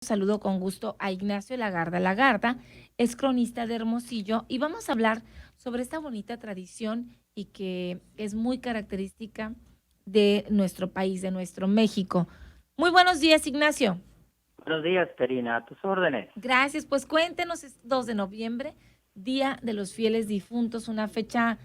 Saludo con gusto a Ignacio Lagarda. Lagarda es cronista de Hermosillo y vamos a hablar sobre esta bonita tradición y que es muy característica de nuestro país, de nuestro México. Muy buenos días, Ignacio. Buenos días, Karina, a tus órdenes. Gracias. Pues cuéntenos, es 2 de noviembre, Día de los Fieles Difuntos, una fecha,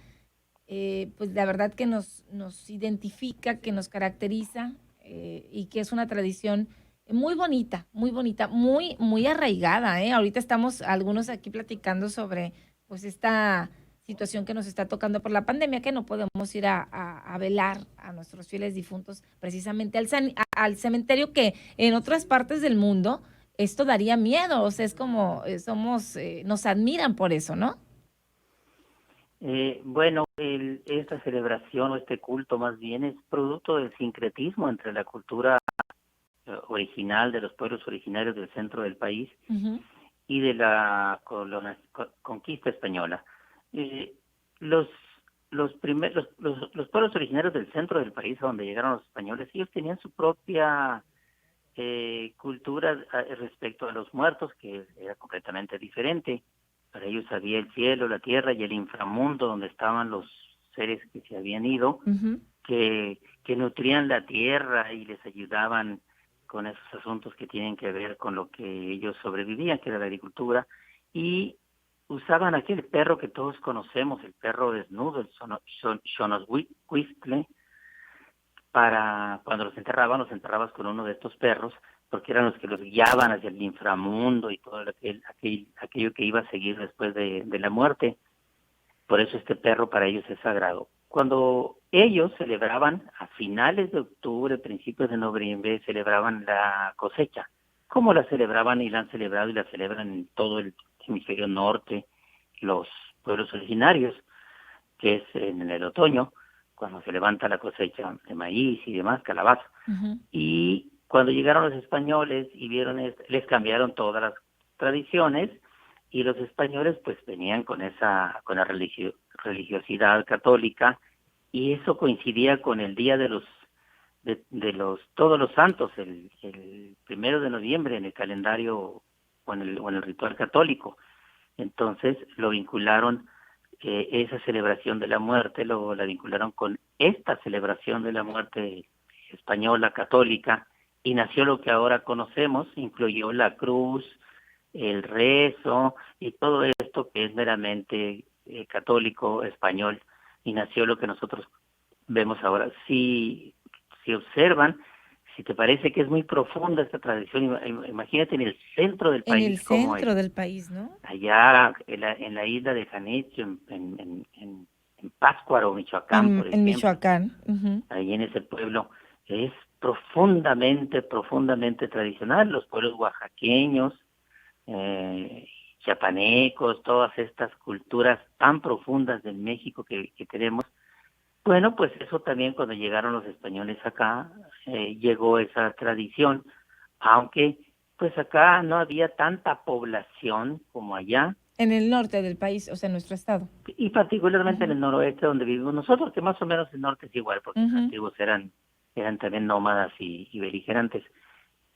pues la verdad que nos identifica, que nos caracteriza y que es una tradición muy bonita, muy arraigada, ¿eh? Ahorita estamos algunos aquí platicando sobre pues esta situación que nos está tocando por la pandemia, que no podemos ir a velar a nuestros fieles difuntos precisamente al cementerio que en otras partes del mundo esto daría miedo, o sea, es como nos admiran por eso, ¿no? Bueno, esta celebración o este culto más bien es producto del sincretismo entre la cultura original de los pueblos originarios del centro del país Ujú. y de la conquista española. Eh, los los pueblos originarios del centro del país, a donde llegaron los españoles, ellos tenían su propia cultura respecto a los muertos, que era completamente diferente. Para ellos había el cielo, la tierra y el inframundo, donde estaban los seres que se habían ido, Ujú. que nutrían la tierra y les ayudaban con esos asuntos que tienen que ver con lo que ellos sobrevivían, que era la agricultura, y usaban aquel perro que todos conocemos, el perro desnudo, el Xonoshuitle, para cuando los enterrabas con uno de estos perros, porque eran los que los guiaban hacia el inframundo y todo aquello que iba a seguir después de la muerte. Por eso este perro para ellos es sagrado. Cuando ellos celebraban a finales de octubre, principios de noviembre, celebraban la cosecha, como la celebraban y la han celebrado y la celebran en todo el hemisferio norte, los pueblos originarios, que es en el otoño, cuando se levanta la cosecha de maíz y demás, calabaza. Ujú. Y cuando llegaron los españoles y vieron esto, les cambiaron todas las tradiciones y los españoles pues venían con la religiosidad católica, y eso coincidía con el día de los todos los santos, el 1 de noviembre en el calendario o en el ritual católico. Entonces lo vincularon, esa celebración de la muerte, la vincularon con esta celebración de la muerte española católica, y nació lo que ahora conocemos. Incluyó la cruz, el rezo y todo esto que es meramente católico español, y nació lo que nosotros vemos ahora. Si observan, si te parece que es muy profunda esta tradición, imagínate en el centro del En país, el como centro del país, ¿no? allá en la isla de Janitzio, en Pátzcuaro, Michoacán, por En ejemplo, Michoacán. Ujú. ahí en ese pueblo, es profundamente, profundamente tradicional. Los pueblos oaxaqueños, eh, chiapanecos, todas estas culturas tan profundas del México que tenemos. Bueno, pues eso también, cuando llegaron los españoles acá, llegó esa tradición, aunque pues acá no había tanta población como allá, En el norte del país, o sea, en nuestro estado. y particularmente en Ujú. el noroeste donde vivimos nosotros, que más o menos el norte es igual, porque los Ujú. antiguos eran también nómadas y beligerantes,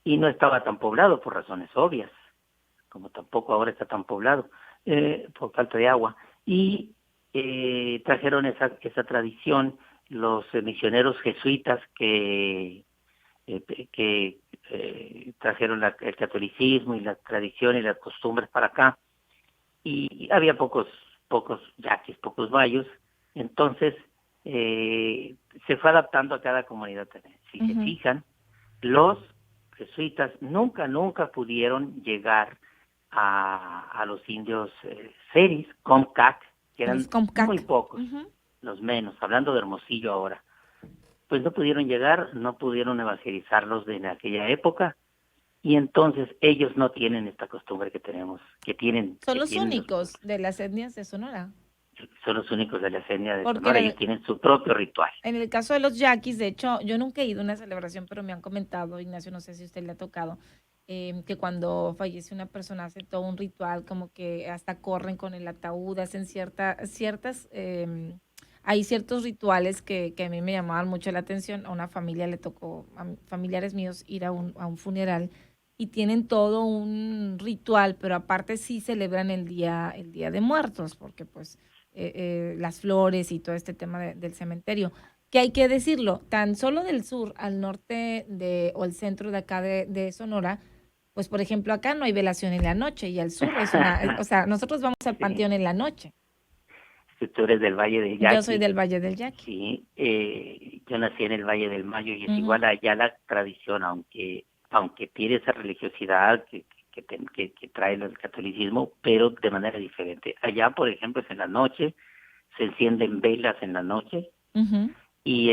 y no estaba tan poblado por razones obvias, como tampoco ahora está tan poblado, por falta de agua. Y trajeron esa tradición los misioneros jesuitas que trajeron el catolicismo y la tradición y las costumbres para acá, y había pocos yaquis, pocos mayos. Entonces se fue adaptando a cada comunidad también. Si se Ujú. fijan, los jesuitas nunca pudieron llegar a los indios seris, Comcac, que A los eran muy Comcac. pocos, Ujú. los menos, hablando de Hermosillo ahora. Pues no pudieron llegar, no pudieron evangelizarlos en aquella época, y entonces ellos no tienen esta costumbre que tenemos, Son que los tienen los únicos pueblos. de las etnias de Sonora. Son los únicos de la etnia de Porque Sonora, ellos tienen su propio ritual. en el caso de los yaquis, de hecho, yo nunca he ido a una celebración, pero me han comentado, Ignacio, no sé si a usted le ha tocado, que cuando fallece una persona hace todo un ritual, como que hasta corren con el ataúd, hacen hay ciertos rituales que a mí me llamaban mucho la atención. A una familia le tocó, familiares míos, ir a un funeral y tienen todo un ritual, pero aparte sí celebran el Día de Muertos, porque pues las flores y todo este tema del cementerio. Que hay que decirlo, tan solo del sur al norte o el centro de acá de Sonora, pues por ejemplo acá no hay velación en la noche y al sur o sea, nosotros vamos al Sí, panteón en la noche. si tú eres del Valle del Yo soy Yaqui, del Valle del Yaqui. sí, yo nací en el Valle del Mayo y es Ujú, igual allá la tradición, aunque tiene esa religiosidad que trae el catolicismo, pero de manera diferente. Allá, por ejemplo, es en la noche, se encienden velas en la noche ujú. y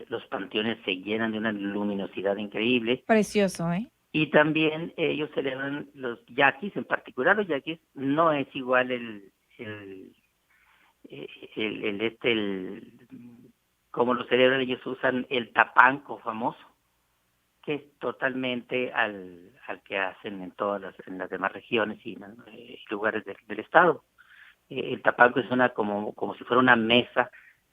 los panteones se llenan de una luminosidad increíble. Precioso, ¿eh? Y también ellos celebran los yaquis, en particular los yaquis, no es igual el, como lo celebran, ellos usan el tapanco famoso, que es totalmente al que hacen en las demás regiones y en lugares del estado. El tapanco es como si fuera una mesa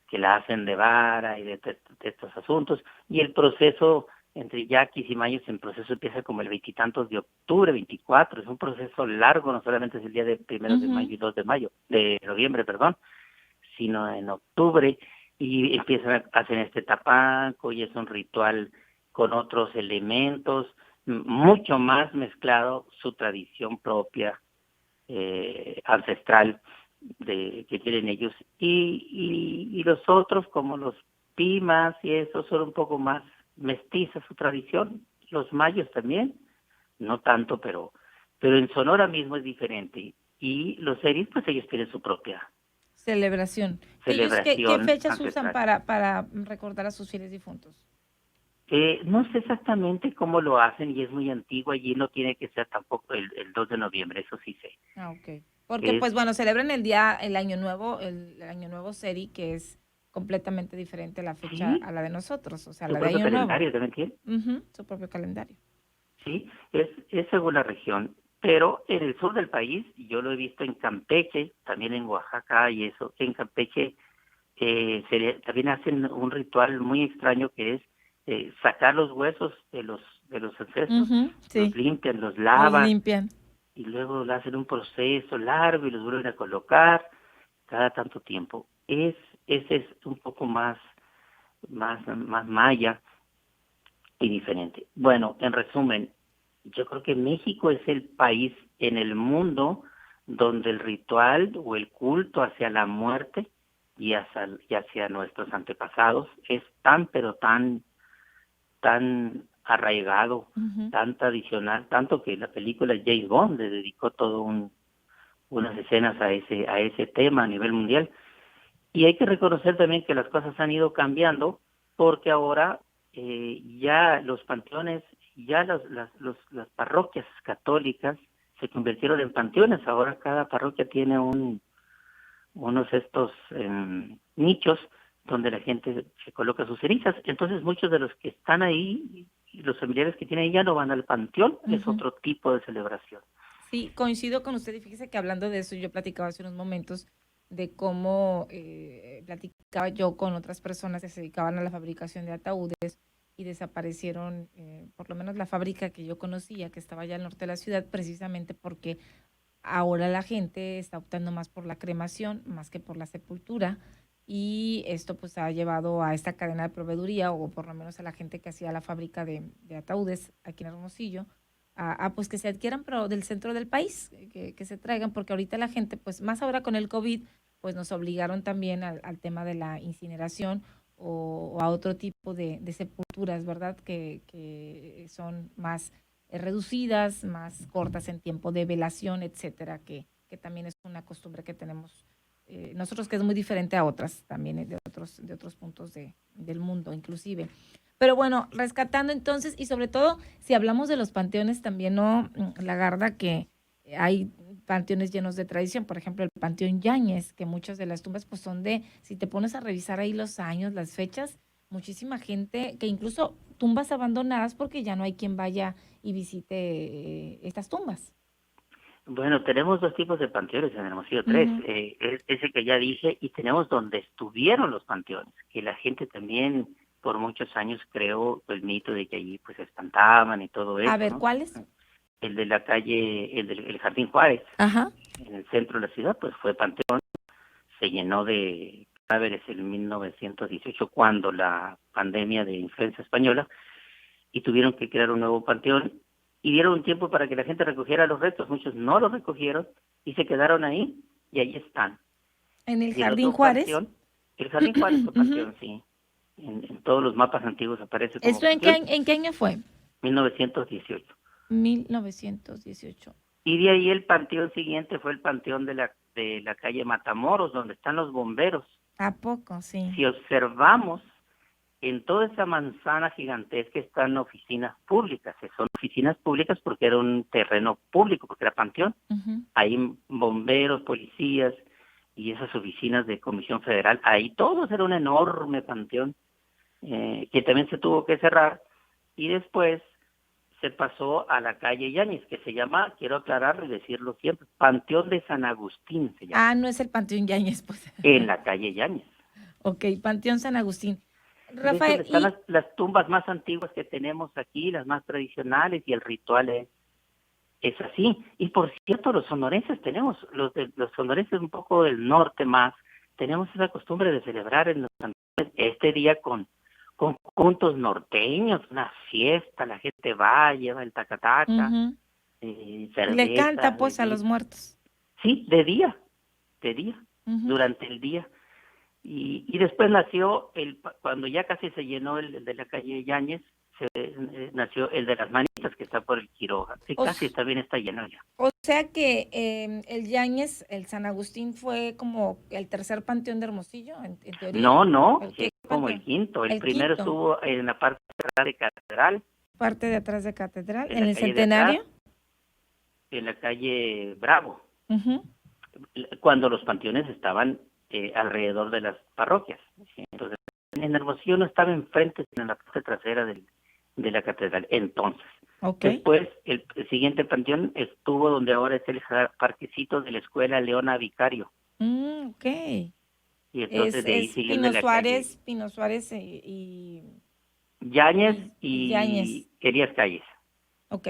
que la hacen de vara y de estos asuntos, y el proceso entre yaquis y mayos, el proceso empieza como el veintitantos de octubre, 24, es un proceso largo, no solamente es el día de 1 de mayo Ujú. y 2 de mayo, de noviembre, perdón, sino en octubre, y empiezan a hacer este tapanco, y es un ritual con otros elementos, mucho más mezclado su tradición propia, ancestral, que tienen ellos, y los otros, como los Pimas y eso, son un poco más mestiza su tradición, los mayos también, no tanto, pero en Sonora mismo es diferente, y los seris, pues ellos tienen su propia Celebración. ¿Ellos qué celebración fechas usan ancestral. para recordar a sus fieles difuntos? No sé exactamente cómo lo hacen y es muy antiguo, allí no tiene que ser tampoco el 2 de noviembre, eso sí sé. Ah, ok. Porque, Es, pues bueno, celebran el Año Nuevo, el Año Nuevo Seri, que es completamente diferente la fecha a sí, la de nosotros, o sea, su la de propio Año Nuevo. calendario también tiene, Ujú, su propio calendario. sí, es según la región, pero en el sur del país, y yo lo he visto en Campeche, también en Oaxaca y eso, en Campeche también hacen un ritual muy extraño que es sacar los huesos de los ancestros, Ujú, los sí, limpian, los los lavan limpian. y luego le hacen un proceso largo y los vuelven a colocar cada tanto tiempo. Ese es un poco más maya y diferente. Bueno, en resumen, yo creo que México es el país en el mundo donde el ritual o el culto hacia la muerte y hacia nuestros antepasados es tan, pero tan arraigado, Ujú. tan tradicional, tanto que la película James Bond le dedicó unas escenas a ese tema a nivel mundial. Y hay que reconocer también que las cosas han ido cambiando porque ahora ya los panteones, ya las parroquias católicas se convirtieron en panteones. Ahora cada parroquia tiene unos estos nichos donde la gente se coloca sus cenizas. Entonces muchos de los que están ahí y los familiares que tienen ahí ya no van al panteón, es Ujú. otro tipo de celebración. Sí, coincido con usted y fíjese que hablando de eso, yo platicaba hace unos momentos de cómo platicaba yo con otras personas que se dedicaban a la fabricación de ataúdes y desaparecieron, por lo menos la fábrica que yo conocía, que estaba allá al norte de la ciudad, precisamente porque ahora la gente está optando más por la cremación más que por la sepultura y esto pues ha llevado a esta cadena de proveeduría o por lo menos a la gente que hacía la fábrica de ataúdes aquí en Hermosillo pues que se adquieran pero del centro del país, que se traigan porque ahorita la gente pues más ahora con el COVID pues nos obligaron también al tema de la incineración o a otro tipo de sepulturas, ¿verdad? Que son más reducidas, más cortas en tiempo de velación, etcétera, que también es una costumbre que tenemos nosotros que es muy diferente a otras también de otros puntos del mundo inclusive. Pero bueno, rescatando entonces, y sobre todo, si hablamos de los panteones, también no, Lagarda, que hay panteones llenos de tradición, por ejemplo, el Panteón Yáñez, que muchas de las tumbas pues son si te pones a revisar ahí los años, las fechas, muchísima gente, que incluso tumbas abandonadas porque ya no hay quien vaya y visite estas tumbas. Bueno, tenemos dos tipos de panteones en Hermosillo, tres. Ujú. Ese que ya dije, y tenemos donde estuvieron los panteones, que la gente también por muchos años creó el mito de que allí pues se espantaban y todo A eso, ver, ¿no? ¿cuáles? el de la calle, el Jardín Juárez, Ajá. en el centro de la ciudad, pues fue panteón, se llenó de cadáveres en 1918 cuando la pandemia de influenza española, y tuvieron que crear un nuevo panteón y dieron un tiempo para que la gente recogiera los restos. Muchos no los recogieron y se quedaron ahí, y ahí están. En el Y el Jardín otro Juárez. panteón, el Jardín Juárez fue Ujú. panteón, sí. En todos los mapas antiguos aparece como ¿Esto panteón, en qué año fue? 1918. 1918. Y de ahí el panteón siguiente fue el panteón de la calle Matamoros, donde están los bomberos. ¿A poco? Sí. Si observamos, en toda esa manzana gigantesca están oficinas públicas. Son oficinas públicas porque era un terreno público, porque era panteón. Ujú. Ahí bomberos, policías y esas oficinas de Comisión Federal, ahí todos era un enorme panteón, que también se tuvo que cerrar, y después se pasó a la calle Yáñez, que se llama, quiero aclararlo y decirlo siempre, Panteón de San Agustín se llama, Ah, no es el Panteón Yáñez, pues. en la calle Yáñez. Ok, Panteón San Agustín. Es donde Rafael, están y las tumbas más antiguas que tenemos aquí, las más tradicionales, y el ritual es así. Y por cierto, los sonorenses tenemos, los sonorenses un poco del norte más, tenemos esa costumbre de celebrar en los panteones este día con conjuntos norteños, una fiesta, la gente va, lleva el tacataca, ujú, le cerveza, canta pues a los bebida. muertos. Sí, de día, Ujú. durante el día. Y después nació, cuando ya casi se llenó el de la calle Yáñez, nació el de las Manitas, que está por el Quiroga, que O, casi está bien, está lleno ya. o sea que el Yáñez, el San Agustín fue como el tercer panteón de Hermosillo, en teoría. No, no, ¿El es qué como el panteón? quinto. El El primero quinto, estuvo en la parte de atrás de Catedral, parte de atrás de Catedral, en en la el calle de atrás, Centenario. en la calle Bravo, Ujú. cuando los panteones estaban alrededor de las parroquias. ¿Sí? Entonces, en Hermosillo no estaba enfrente, sino en la parte trasera de la catedral. Entonces, Ok. después, el siguiente panteón estuvo donde ahora es el parquecito de la escuela Leona Vicario. Ok. Y entonces de ahí Es siguió el de la calle Pino Suárez Yáñez y Yáñez. y Elías Calles. Ok.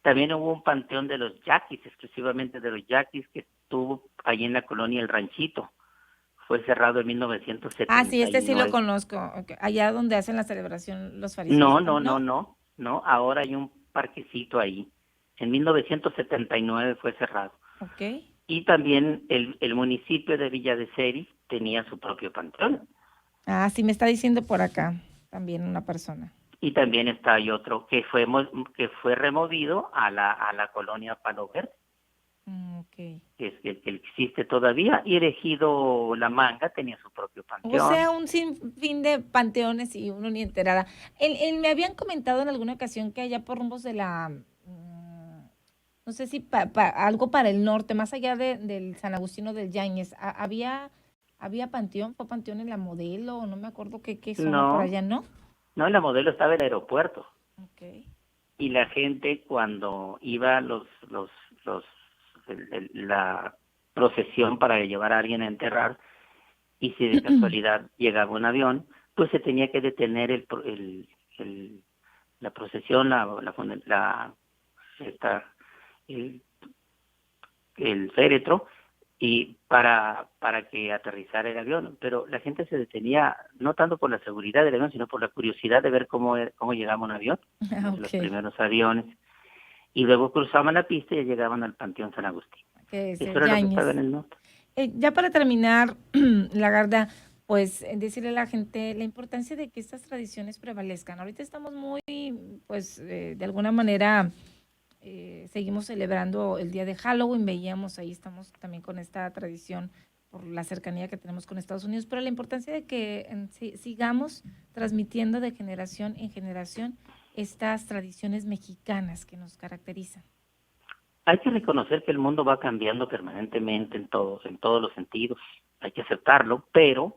También hubo un panteón de los yaquis, exclusivamente de los yaquis, que estuvo allí en la colonia El Ranchito. Fue cerrado en Ah, sí, este sí lo 1979. conozco. Ok. Allá donde hacen la celebración los fariseos, No, ¿no? no, no, ¿No? no, no. Ahora hay un parquecito ahí. En 1979 fue cerrado. Ok. Y también el municipio de Villa de Ceris tenía su propio panteón. Ah, sí, me está diciendo por acá también una persona. Y también está hay otro que fue removido a la colonia Palo Verde, Ok. que es el que existe todavía, y el ejido La Manga tenía su propio O panteón. sea, un sinfín de panteones y uno ni enterada. Me habían comentado en alguna ocasión que allá por rumbos de no sé si algo para el norte, más allá del San Agustino del Yáñez, había panteón, fue panteón en la Modelo, no me acuerdo qué zona por No, allá, ¿no? no, la Modelo estaba en el aeropuerto, Ok. y la gente cuando iba los la procesión para llevar a alguien a enterrar, y si de casualidad llegaba un avión, pues se tenía que detener la procesión, esta, el, el féretro, y para que aterrizara el avión. Pero la gente se detenía no tanto por la seguridad del avión, sino por la curiosidad de ver cómo llegaba un avión, Ah, los ok. primeros aviones, y luego cruzaban la pista y llegaban al Panteón San Agustín. Que es Eso el era lo que estaba en Yáñez. el norte. Ya para terminar, Lagarda, pues decirle a la gente la importancia de que estas tradiciones prevalezcan. Ahorita estamos muy, pues, de alguna manera, seguimos celebrando el día de Halloween, veíamos ahí, estamos también con esta tradición por la cercanía que tenemos con Estados Unidos, pero la importancia de que sigamos transmitiendo de generación en generación estas tradiciones mexicanas que nos caracterizan. Hay que reconocer que el mundo va cambiando permanentemente en todos los sentidos. Hay que aceptarlo, pero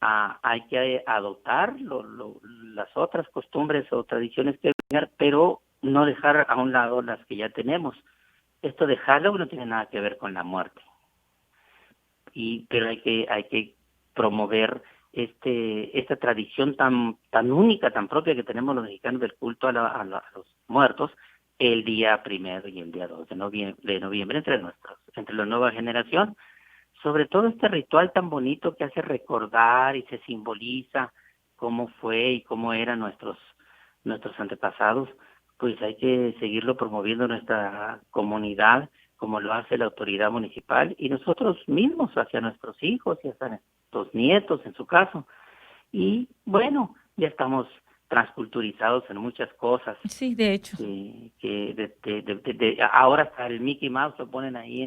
hay que adoptar las otras costumbres o tradiciones que vengan, pero no dejar a un lado las que ya tenemos. Esto de Halloween no tiene nada que ver con la muerte, pero hay que promover esta tradición tan única, tan propia que tenemos los mexicanos del culto a los muertos, el día 1 y el día 2 de noviembre entre la nueva generación. Sobre todo este ritual tan bonito que hace recordar y se simboliza cómo fue y cómo eran nuestros antepasados, pues hay que seguirlo promoviendo en nuestra comunidad, como lo hace la autoridad municipal y nosotros mismos hacia nuestros hijos y hacia nuestros nietos en su caso. Y bueno, ya estamos transculturizados en muchas cosas. Sí, de hecho. Ahora hasta el Mickey Mouse lo ponen ahí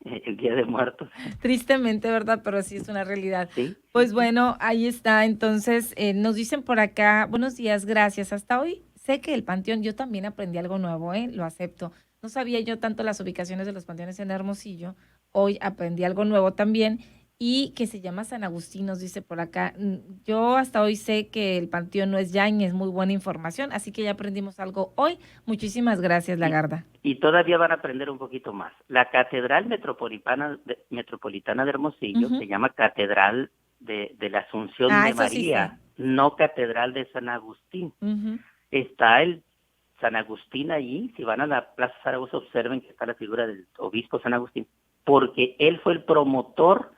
el Día de Muertos. Tristemente, ¿verdad? Pero sí es una realidad. Sí. Pues bueno, ahí está. Entonces, nos dicen por acá, buenos días, gracias. Hasta hoy sé que el panteón, yo también aprendí algo nuevo, lo acepto. No sabía yo tanto las ubicaciones de los panteones en Hermosillo. Hoy aprendí algo nuevo también y que se llama San Agustín, nos dice por acá. Yo hasta hoy sé que el panteón no es Yain, es muy buena información, así que ya aprendimos algo hoy. Muchísimas gracias, Lagarda. Y todavía van a aprender un poquito más. La Catedral Metropolitana de Hermosillo se llama Catedral de la Asunción de María, sí, no Catedral de San Agustín. Está el San Agustín allí. Si van a la Plaza Zaragoza, observen que está la figura del obispo San Agustín, porque él fue el promotor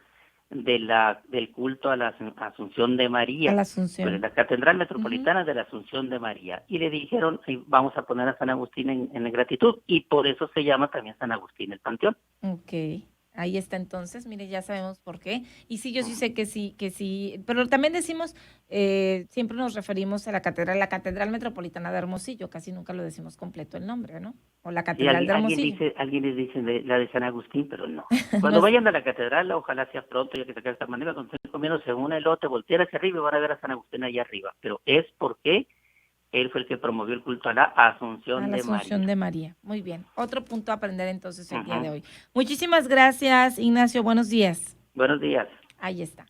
del culto a la Asunción de María, a la Asunción. Pues la Catedral Metropolitana de la Asunción de María, y le dijeron, vamos a poner a San Agustín en gratitud, y por eso se llama también San Agustín el panteón. Ok, ahí está entonces, mire, ya sabemos por qué, y sí, yo sí sé que sí, pero también decimos, siempre nos referimos a la Catedral Metropolitana de Hermosillo, casi nunca lo decimos completo el nombre, ¿no? O la Catedral de Hermosillo. Alguien les dice la de San Agustín, pero no. Cuando vayan a la catedral, ojalá sea pronto, ya que se queda de esta manera, cuando estén comiéndose un elote, voltear hacia arriba y van a ver a San Agustín allá arriba, pero es porque él fue el que promovió el culto a la Asunción de María. Muy bien. Otro punto a aprender entonces el día de hoy. Muchísimas gracias, Ignacio. Buenos días. Buenos días. Ahí está.